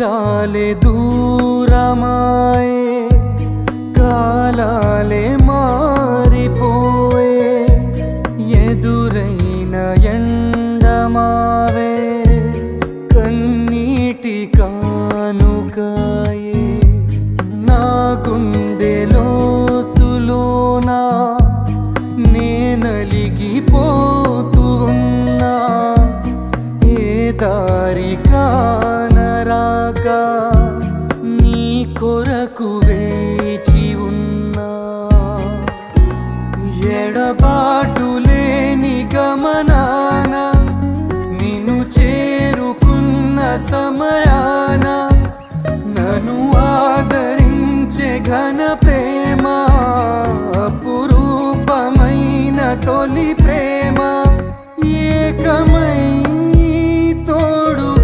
తీరాలే దూరమాయే కాలాలే మారిపోయే ఎదురైన ఎండమావే కన్నీటి కానుకాయే నా గుండె లోతులోనా నేనలిగిపోతూ ఉన్నా ఏ దారి కానరాక నీ కొరకు వేచి ఉన్నా ఎడబాటు లేని గమనాన నిన్ను చేరుకున్న సమయ